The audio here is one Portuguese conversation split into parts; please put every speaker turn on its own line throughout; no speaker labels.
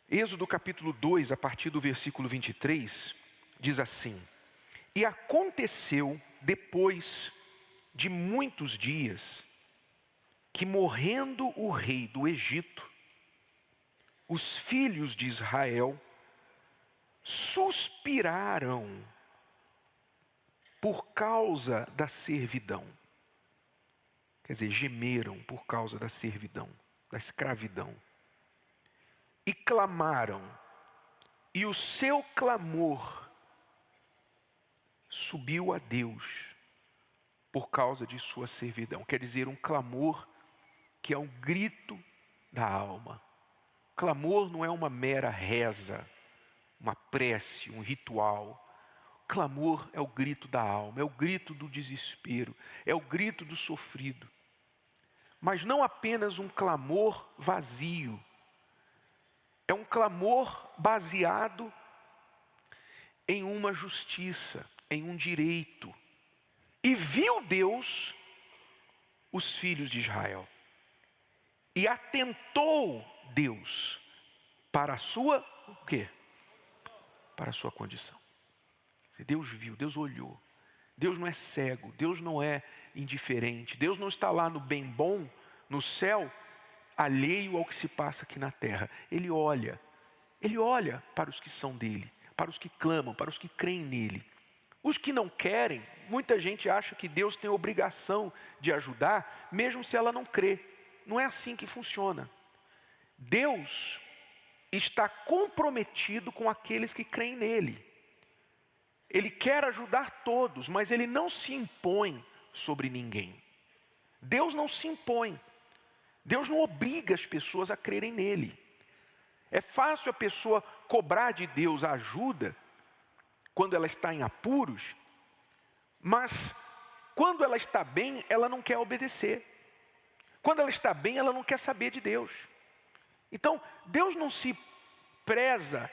Êxodo capítulo 2, a partir do versículo 23, diz assim: E aconteceu depois de muitos dias, que morrendo o rei do Egito, os filhos de Israel suspiraram por causa da servidão. Quer dizer, gemeram por causa da servidão, da escravidão. E clamaram, e o seu clamor subiu a Deus por causa de sua servidão. Quer dizer, um clamor que é um grito da alma. Clamor não é uma mera reza, uma prece, um ritual. Clamor é o grito da alma, é o grito do desespero, é o grito do sofrido. Mas não apenas um clamor vazio. É um clamor baseado em uma justiça, em um direito. E viu Deus os filhos de Israel. E atentou Deus para a sua, o quê? Para a sua condição. Deus viu, Deus olhou. Deus não é cego, Deus não é indiferente. Deus não está lá no bem bom, no céu, alheio ao que se passa aqui na terra. Ele olha para os que são dele, para os que clamam, para os que creem nele. Os que não querem, muita gente acha que Deus tem obrigação de ajudar, mesmo se ela não crê. Não é assim que funciona. Deus está comprometido com aqueles que creem nele. Ele quer ajudar todos, mas ele não se impõe sobre ninguém. Deus não se impõe. Deus não obriga as pessoas a crerem nele. É fácil a pessoa cobrar de Deus ajuda quando ela está em apuros, mas quando ela está bem, ela não quer obedecer. Quando ela está bem, ela não quer saber de Deus. Então, Deus não se preza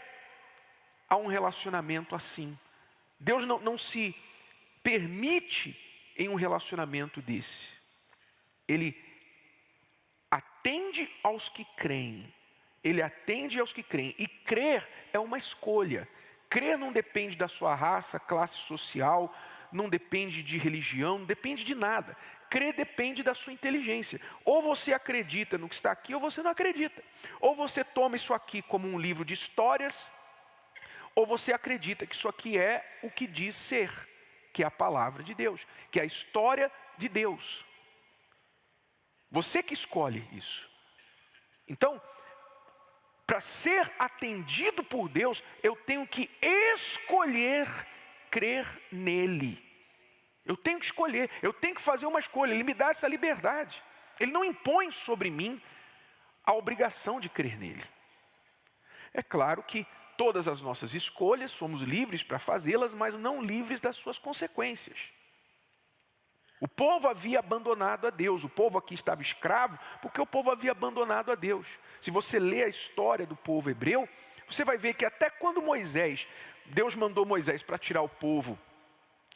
a um relacionamento assim. Deus não se permite em um relacionamento desse. Ele atende aos que creem. Ele atende aos que creem. E crer é uma escolha. Crer não depende da sua raça, classe social, não depende de religião, não depende de nada. Crer depende da sua inteligência. Ou você acredita no que está aqui, ou você não acredita. Ou você toma isso aqui como um livro de histórias, ou você acredita que isso aqui é o que diz ser, que é a palavra de Deus, que é a história de Deus. Você que escolhe isso. Então, para ser atendido por Deus, eu tenho que escolher crer nele. Eu tenho que escolher, eu tenho que fazer uma escolha. Ele me dá essa liberdade. Ele não impõe sobre mim a obrigação de crer nele. É claro que todas as nossas escolhas, somos livres para fazê-las, mas não livres das suas consequências. O povo havia abandonado a Deus. O povo aqui estava escravo porque o povo havia abandonado a Deus. Se você lê a história do povo hebreu, você vai ver que até quando Deus mandou Moisés para tirar o povo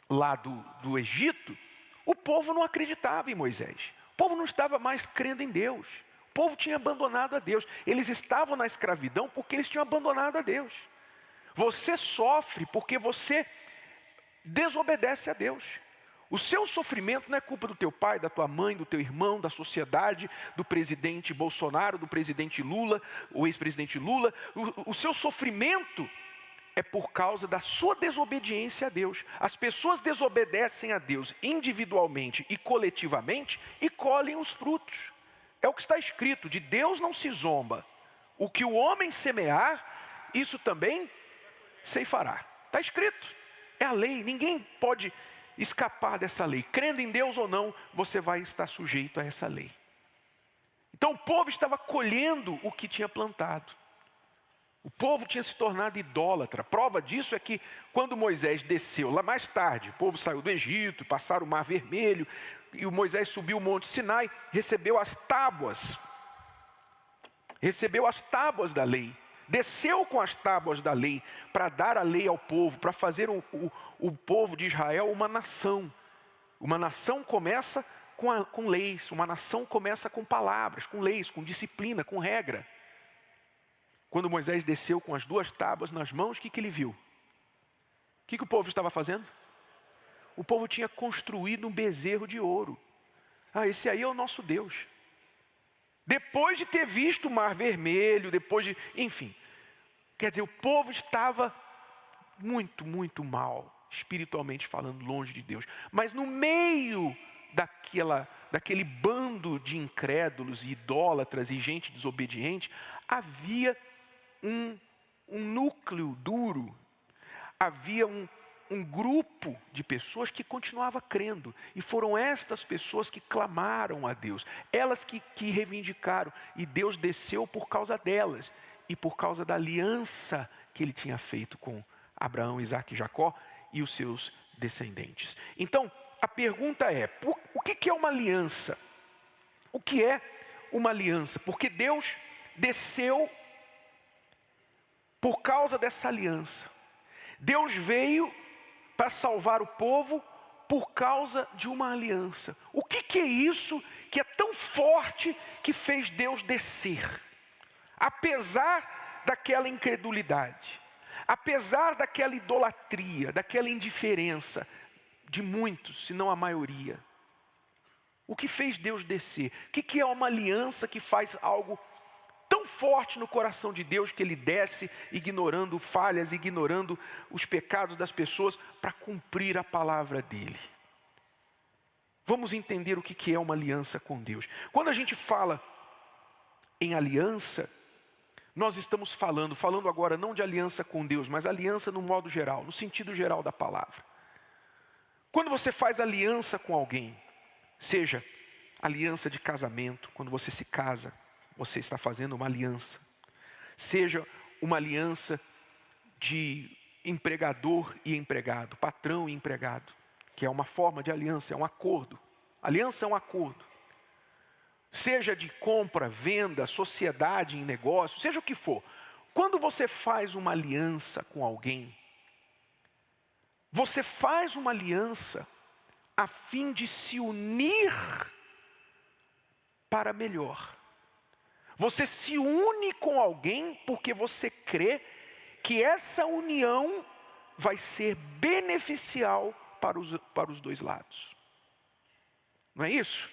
lá do Egito, o povo não acreditava em Moisés. O povo não estava mais crendo em Deus. O povo tinha abandonado a Deus. Eles estavam na escravidão porque eles tinham abandonado a Deus. Você sofre porque você desobedece a Deus. O seu sofrimento não é culpa do teu pai, da tua mãe, do teu irmão, da sociedade, do presidente Bolsonaro, do presidente Lula, o ex-presidente Lula. O seu sofrimento é por causa da sua desobediência a Deus. As pessoas desobedecem a Deus individualmente e coletivamente e colhem os frutos. É o que está escrito: de Deus não se zomba. O que o homem semear, isso também ceifará. Está escrito. É a lei. Ninguém pode escapar dessa lei. Crendo em Deus ou não, você vai estar sujeito a essa lei. Então o povo estava colhendo o que tinha plantado. O povo tinha se tornado idólatra. Prova disso é que quando Moisés desceu lá mais tarde, o povo saiu do Egito, passaram o Mar Vermelho, e o Moisés subiu o Monte Sinai, recebeu as tábuas da lei, desceu com as tábuas da lei para dar a lei ao povo, para fazer o povo de Israel uma nação. Uma nação começa com leis, uma nação começa com palavras, com leis, com disciplina, com regra. quando Moisés desceu com as 2 tábuas nas mãos, o que ele viu? O que o povo estava fazendo? O povo tinha construído um bezerro de ouro. Esse aí é o nosso Deus. Depois de ter visto o Mar Vermelho, enfim. Quer dizer, o povo estava muito, muito mal, espiritualmente falando, longe de Deus. Mas no meio daquele bando de incrédulos e idólatras e gente desobediente, havia um núcleo duro, havia um grupo de pessoas que continuava crendo, e foram estas pessoas que clamaram a Deus, elas que reivindicaram, e Deus desceu por causa delas, e por causa da aliança que ele tinha feito com Abraão, Isaque e Jacó, e os seus descendentes. Então, a pergunta é, o que é uma aliança? O que é uma aliança? Porque Deus desceu por causa dessa aliança. Deus veio para salvar o povo por causa de uma aliança. O que é isso que é tão forte que fez Deus descer? Apesar daquela incredulidade, apesar daquela idolatria, daquela indiferença de muitos, se não a maioria. O que fez Deus descer? O que é uma aliança que faz algo tão forte no coração de Deus que ele desce ignorando falhas, ignorando os pecados das pessoas para cumprir a palavra dele? Vamos entender o que é uma aliança com Deus. Quando a gente fala em aliança, nós estamos falando agora não de aliança com Deus, mas aliança no modo geral, no sentido geral da palavra. Quando você faz aliança com alguém, seja aliança de casamento, quando você se casa, você está fazendo uma aliança. Seja uma aliança de empregador e empregado, patrão e empregado, que é uma forma de aliança, é um acordo. Aliança é um acordo. Seja de compra, venda, sociedade em negócio, seja o que for. Quando você faz uma aliança com alguém, você faz uma aliança a fim de se unir para melhor. Você se une com alguém porque você crê que essa união vai ser beneficial para os 2 lados. Não é isso?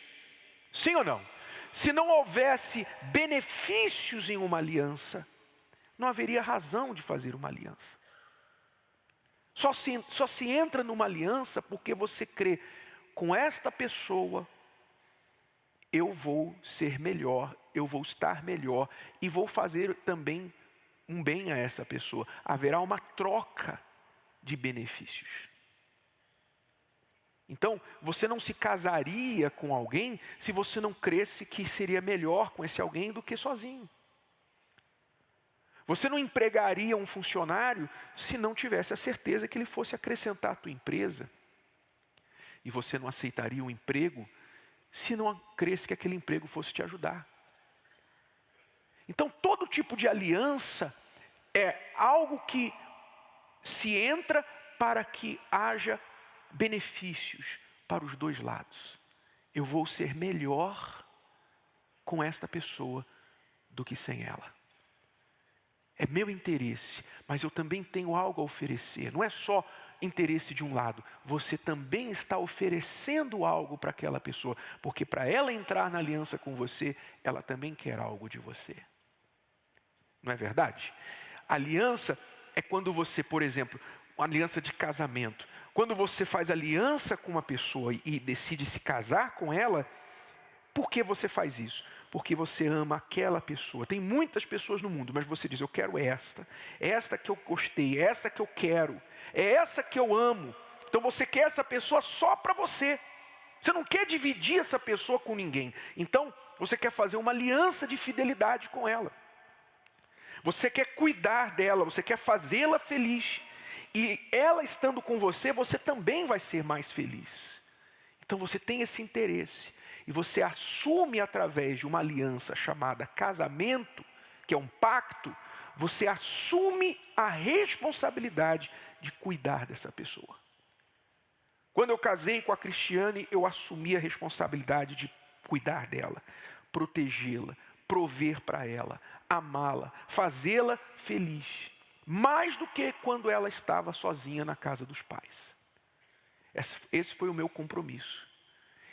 Sim ou não? Se não houvesse benefícios em uma aliança, não haveria razão de fazer uma aliança. Só se entra numa aliança porque você crê, com esta pessoa eu vou ser melhor, eu vou estar melhor e vou fazer também um bem a essa pessoa. Haverá uma troca de benefícios. Então, você não se casaria com alguém se você não cresce que seria melhor com esse alguém do que sozinho. Você não empregaria um funcionário se não tivesse a certeza que ele fosse acrescentar à tua empresa. E você não aceitaria um emprego se não cresce que aquele emprego fosse te ajudar. Então, todo tipo de aliança é algo que se entra para que haja benefícios para os 2 lados. Eu vou ser melhor com esta pessoa do que sem ela. É meu interesse, mas eu também tenho algo a oferecer. Não é só interesse de um lado, você também está oferecendo algo para aquela pessoa, porque para ela entrar na aliança com você, ela também quer algo de você. Não é verdade? Aliança é quando você, por exemplo, uma aliança de casamento. Quando você faz aliança com uma pessoa e decide se casar com ela, por que você faz isso? Porque você ama aquela pessoa. Tem muitas pessoas no mundo, mas você diz, eu quero esta que eu gostei, essa que eu quero, é essa que eu amo. Então você quer essa pessoa só para você. Você não quer dividir essa pessoa com ninguém. Então você quer fazer uma aliança de fidelidade com ela. Você quer cuidar dela, você quer fazê-la feliz. E ela estando com você, você também vai ser mais feliz. Então você tem esse interesse. E você assume através de uma aliança chamada casamento, que é um pacto, você assume a responsabilidade de cuidar dessa pessoa. Quando eu casei com a Cristiane, eu assumi a responsabilidade de cuidar dela, protegê-la, prover para ela, amá-la, fazê-la feliz, mais do que quando ela estava sozinha na casa dos pais. Esse foi o meu compromisso.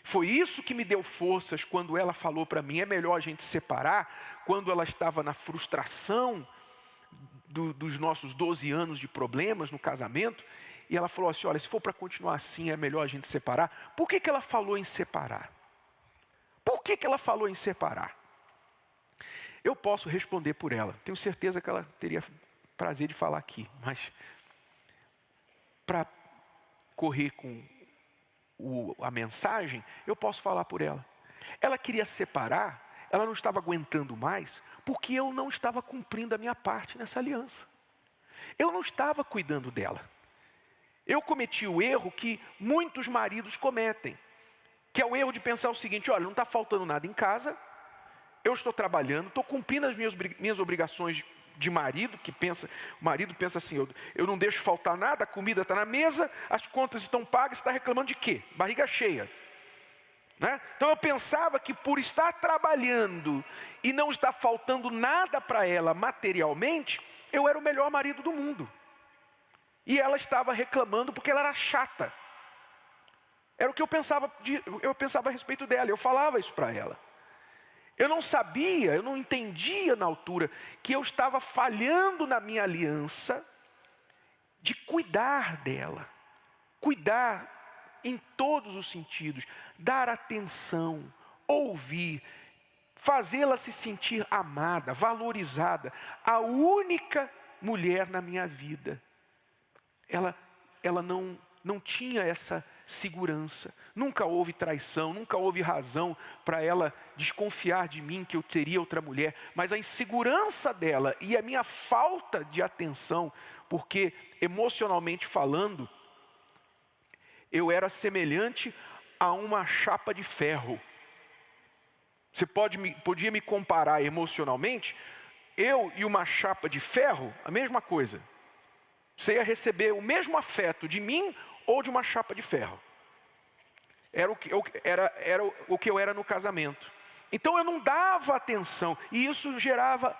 Foi isso que me deu forças quando ela falou para mim, é melhor a gente separar, quando ela estava na frustração dos nossos 12 anos de problemas no casamento, e ela falou assim, olha, se for para continuar assim, é melhor a gente separar. Por que ela falou em separar? Por que ela falou em separar? Eu posso responder por ela, tenho certeza que ela teria prazer de falar aqui, mas para correr com a mensagem, eu posso falar por ela. Ela queria separar, ela não estava aguentando mais, porque eu não estava cumprindo a minha parte nessa aliança. Eu não estava cuidando dela. Eu cometi o erro que muitos maridos cometem, que é o erro de pensar o seguinte, olha, não está faltando nada em casa, eu estou trabalhando, estou cumprindo as minhas obrigações de marido, o marido pensa assim, eu não deixo faltar nada, a comida está na mesa, as contas estão pagas, você está reclamando de quê? Barriga cheia. Né? Então eu pensava que por estar trabalhando e não estar faltando nada para ela materialmente, eu era o melhor marido do mundo. E ela estava reclamando porque ela era chata. Era o que eu pensava a respeito dela, eu falava isso para ela. Eu não sabia, eu não entendia na altura que eu estava falhando na minha aliança de cuidar dela. Cuidar em todos os sentidos, dar atenção, ouvir, fazê-la se sentir amada, valorizada. A única mulher na minha vida. Ela não tinha essa segurança, nunca houve traição, nunca houve razão para ela desconfiar de mim que eu teria outra mulher, mas a insegurança dela e a minha falta de atenção, porque emocionalmente falando, eu era semelhante a uma chapa de ferro. Você podia me comparar emocionalmente, eu e uma chapa de ferro, a mesma coisa. Você ia receber o mesmo afeto de mim ou de uma chapa de ferro. Era o que eu era no casamento. Então eu não dava atenção, e isso gerava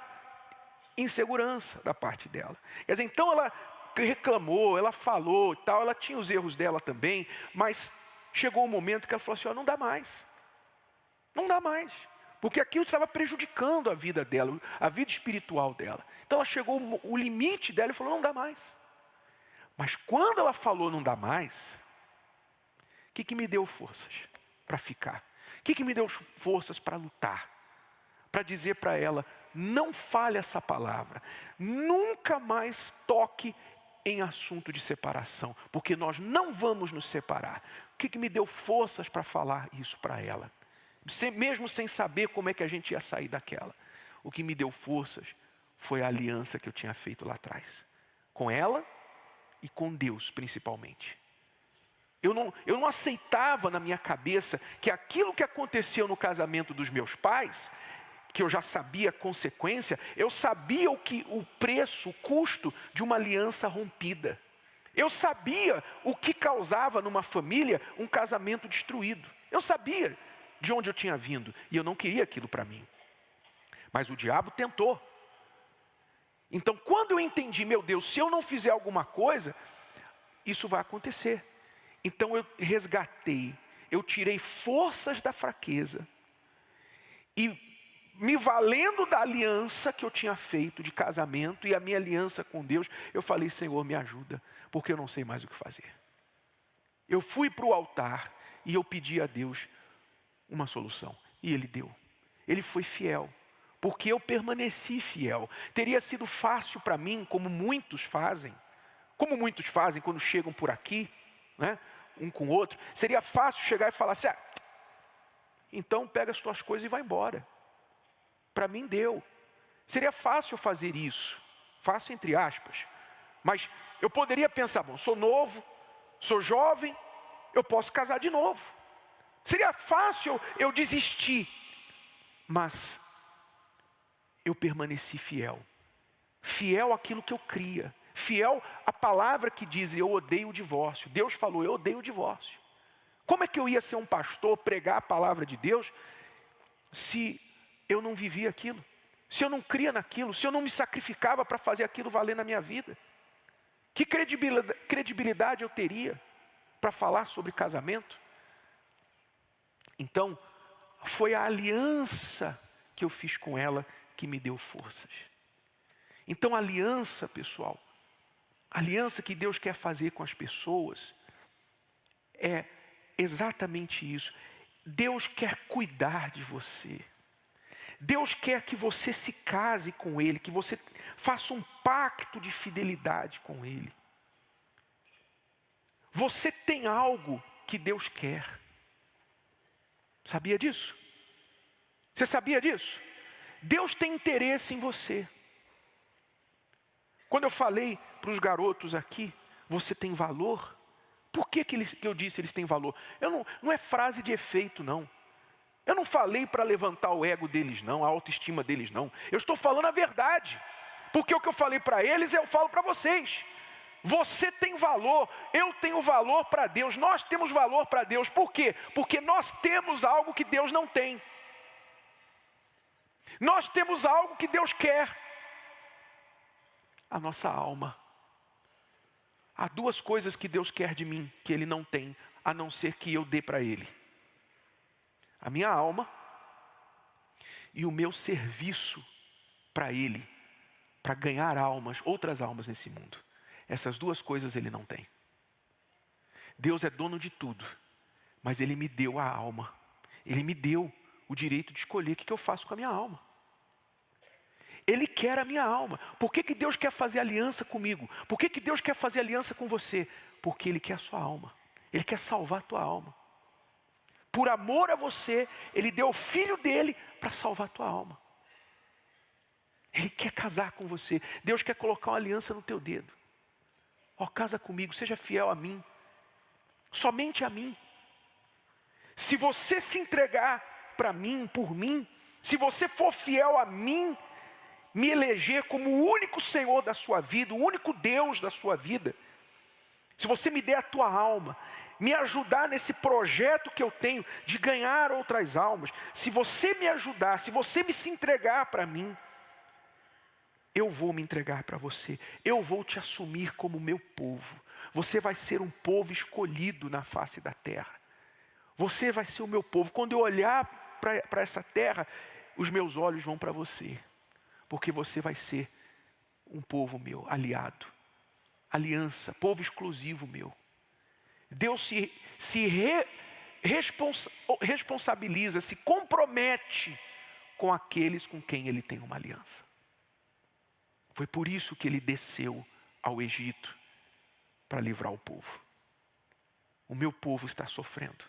insegurança da parte dela. Quer dizer, então ela reclamou, ela falou, tal, ela tinha os erros dela também, mas chegou um momento que ela falou assim, não dá mais. Não dá mais. Porque aquilo estava prejudicando a vida dela, a vida espiritual dela. Então ela chegou o limite dela e falou, não dá mais. Mas quando ela falou não dá mais, o que me deu forças para ficar? O que me deu forças para lutar? Para dizer para ela, não fale essa palavra, nunca mais toque em assunto de separação, porque nós não vamos nos separar. O que me deu forças para falar isso para ela? Mesmo sem saber como é que a gente ia sair daquela. O que me deu forças foi a aliança que eu tinha feito lá atrás. Com ela e com Deus principalmente. Eu não aceitava na minha cabeça que aquilo que aconteceu no casamento dos meus pais, que eu já sabia a consequência, eu sabia o preço, o custo de uma aliança rompida. Eu sabia o que causava numa família um casamento destruído. Eu sabia de onde eu tinha vindo e eu não queria aquilo para mim. Mas o diabo tentou. Então quando eu entendi, meu Deus, se eu não fizer alguma coisa, isso vai acontecer. Então eu resgatei, eu tirei forças da fraqueza e me valendo da aliança que eu tinha feito de casamento e a minha aliança com Deus, eu falei, Senhor, me ajuda, porque eu não sei mais o que fazer. Eu fui para o altar e eu pedi a Deus uma solução e Ele deu. Ele foi fiel, porque eu permaneci fiel. Teria sido fácil para mim, como muitos fazem quando chegam por aqui, né, um com o outro, seria fácil chegar e falar assim, então pega as tuas coisas e vai embora. Para mim deu. Seria fácil fazer isso, fácil entre aspas, mas eu poderia pensar, bom, sou novo, sou jovem, eu posso casar de novo. Seria fácil eu desistir, mas eu permaneci fiel. Fiel àquilo que eu cria. Fiel à palavra que diz, eu odeio o divórcio. Deus falou, eu odeio o divórcio. Como é que eu ia ser um pastor, pregar a palavra de Deus, se eu não vivia aquilo? Se eu não cria naquilo, se eu não me sacrificava para fazer aquilo valer na minha vida? Que credibilidade eu teria para falar sobre casamento? Então, foi a aliança que eu fiz com ela que me deu forças. Então, a aliança, pessoal, a aliança que Deus quer fazer com as pessoas é exatamente isso. Deus quer cuidar de você. Deus quer que você se case com Ele, que você faça um pacto de fidelidade com Ele. Você tem algo que Deus quer. Sabia disso? Você sabia disso? Deus tem interesse em você. Quando eu falei para os garotos aqui, você tem valor. Por que eu disse eles têm valor? Não é frase de efeito, não. Eu não falei para levantar o ego deles, não, a autoestima deles, não. Eu estou falando a verdade. Porque o que eu falei para eles, eu falo para vocês. Você tem valor, eu tenho valor para Deus, nós temos valor para Deus. Por quê? Porque nós temos algo que Deus não tem. Nós temos algo que Deus quer. A nossa alma. Há duas coisas que Deus quer de mim, que Ele não tem, a não ser que eu dê para Ele. A minha alma e o meu serviço para Ele, para ganhar almas, outras almas nesse mundo. Essas duas coisas Ele não tem. Deus é dono de tudo, mas Ele me deu a alma. Ele me deu o direito de escolher o que eu faço com a minha alma. Ele quer a minha alma. Por que Deus quer fazer aliança comigo? Por que Deus quer fazer aliança com você? Porque Ele quer a sua alma. Ele quer salvar a tua alma. Por amor a você, Ele deu o Filho dEle para salvar a tua alma. Ele quer casar com você. Deus quer colocar uma aliança no teu dedo. Ó, casa comigo, seja fiel a mim. Somente a mim. Se você se entregar para mim, por mim, se você for fiel a mim, me eleger como o único Senhor da sua vida, o único Deus da sua vida, se você me der a tua alma, me ajudar nesse projeto que eu tenho de ganhar outras almas, se você me ajudar, se você me se entregar para mim, eu vou me entregar para você, eu vou te assumir como meu povo, você vai ser um povo escolhido na face da terra, você vai ser o meu povo. Quando eu olhar para essa terra, os meus olhos vão para você, porque você vai ser um povo meu, aliado, aliança, povo exclusivo meu. Deus responsabiliza, se compromete com aqueles com quem Ele tem uma aliança. Foi por isso que Ele desceu ao Egito, para livrar o povo. O meu povo está sofrendo.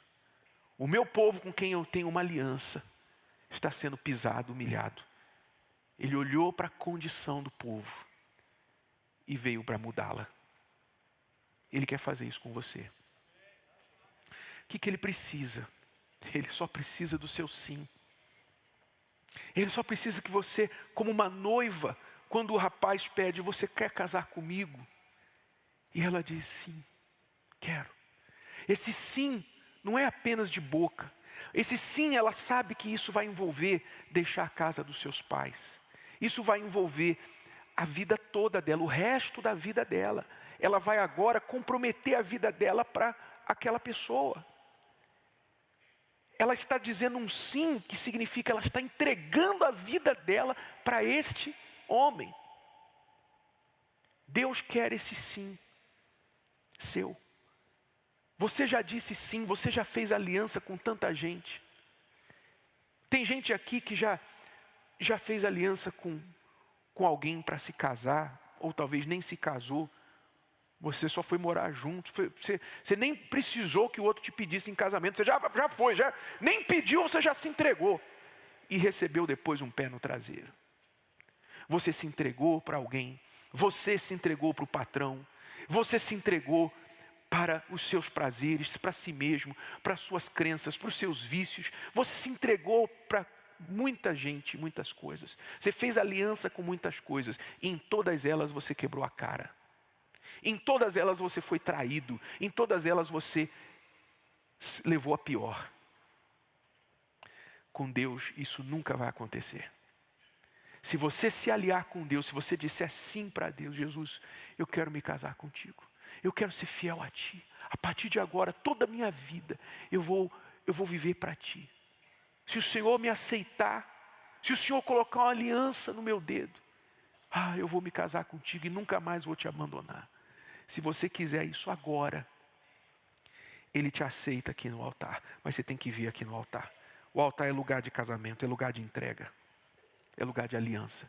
O meu povo com quem eu tenho uma aliança, está sendo pisado, humilhado. Ele olhou para a condição do povo e veio para mudá-la. Ele quer fazer isso com você. O que Ele precisa? Ele só precisa do seu sim. Ele só precisa que você, como uma noiva, quando o rapaz pede, você quer casar comigo? E ela diz sim, quero. Esse sim não é apenas de boca. Esse sim, ela sabe que isso vai envolver deixar a casa dos seus pais. Isso vai envolver a vida toda dela, o resto da vida dela. Ela vai agora comprometer a vida dela para aquela pessoa. Ela está dizendo um sim, que significa ela está entregando a vida dela para este homem. Deus quer esse sim seu. Você já disse sim, você já fez aliança com tanta gente. Tem gente aqui que já fez aliança com alguém para se casar, ou talvez nem se casou. Você só foi morar junto, você nem precisou que o outro te pedisse em casamento, você já foi, nem pediu, você já se entregou. E recebeu depois um pé no traseiro. Você se entregou para alguém, você se entregou para o patrão, você se entregou para os seus prazeres, para si mesmo, para as suas crenças, para os seus vícios. Você se entregou para muita gente, muitas coisas. Você fez aliança com muitas coisas, e em todas elas você quebrou a cara. Em todas elas você foi traído, em todas elas você levou a pior. Com Deus isso nunca vai acontecer. Se você se aliar com Deus, se você disser sim para Deus, Jesus, eu quero me casar contigo. Eu quero ser fiel a Ti. A partir de agora, toda a minha vida, eu vou viver para Ti. Se o Senhor me aceitar, se o Senhor colocar uma aliança no meu dedo, eu vou me casar contigo e nunca mais vou te abandonar. Se você quiser isso agora, Ele te aceita aqui no altar, mas você tem que vir aqui no altar. O altar é lugar de casamento, é lugar de entrega, é lugar de aliança.